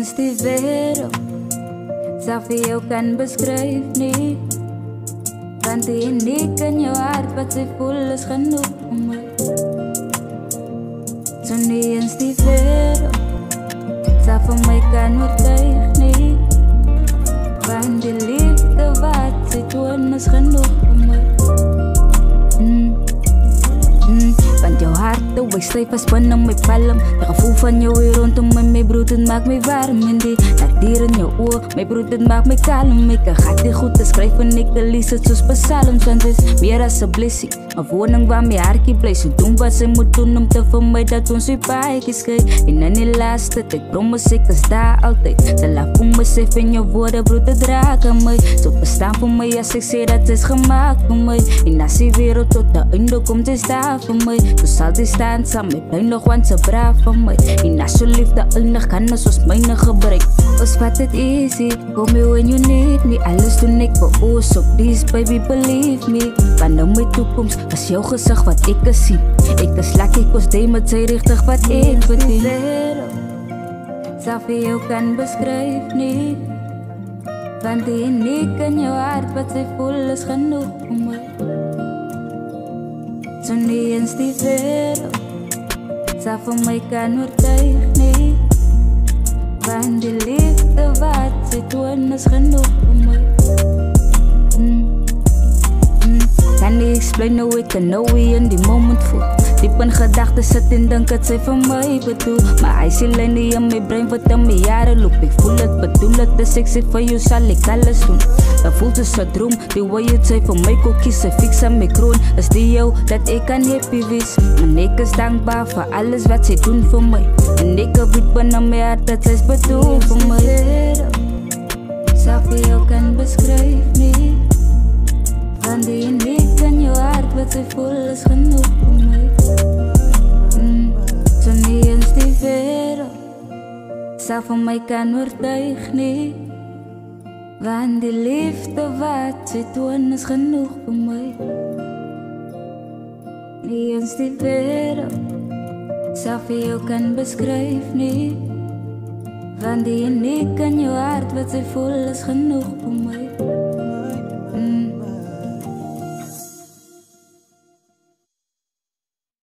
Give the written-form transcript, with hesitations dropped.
eens die wereld zou voor jou kan beschrijven niet. Want die uniek in jouw hart wat ze voelt is genoeg voor mij. Zo niet eens die wereld zou voor mij kan overtuigen niet. Want die liefde wat ze doen is genoeg voor mij. Want jouw hart, oh ik stijf als van mijn palm. De gevoel van jou weer rondom mij, mijn broed, het maakt mij warm. En die dier in jouw oor, mijn broed, het maakt mij kalm. Ik ga die goed te schrijven, ik lees het zoals psalms. Want het is meer als een blessing, een woning waar mijn hartje blijft. Ze doen wat ze moet doen om te vermijden dat ons weer paaijes krijgt. En dan die laatste tijd, promise ik is daar altijd. Ze laat voor mezelf in jouw woorden, broed, het raakt aan mij. Zo bestaan voor mij als ik zeg dat het is gemaakt voor mij. En als die wereld tot de einde komt, is daar voor mij. Zo zal die staan samen, blijf nog, want ze braaf van mij. En als je liefde eindig, kan het zoals mijne gebruik. Als wat het easy, kom je when you need me. Alles doen ik voor ons, so please baby believe me. Want mijn toekomst is jouw gezicht wat ik kan zien. Ik is lucky, ik was die met zij richtig wat ik verdien. Zou voor jou kan beschrijven niet. Want die uniek in jouw hart wat zij voelt is genoeg voor mij. Zo niet eens die wereld zou voor mij kan overtuigen niet. Want die liefde wat ze doen is genoeg voor mij. Kan niet explainen hoe ik know wie in die moment voel. Diep in gedachten zit en denk het zij voor mij bedoel. Maar hij is alleen niet in mijn brein wat in mijn jaren loop. Ik voel het, bedoel het, dus ik zeg voor jou zal ik alles doen. Dat voelt als een droom, die way het zij voor mij kon kiezen. Fix aan mijn kroon, is die jou dat ik kan happy wees. Maar ik is dankbaar voor alles wat zij doen voor mij. En ik weet binnen mijn hart dat zij is bedoeld voor mij. Zou voor jou kan beschrijven niet. Want die uniek in jouw hart wat zij voelt is genoeg voor mij. Zo niet eens die wereld zou voor mij kan overtuigen niet. Want die liefde wat zij doen is genoeg voor mij. Niet eens die wereld zou voor jou kan beschrijven niet. Want die uniek in jouw hart wat zij voelt is genoeg voor mij.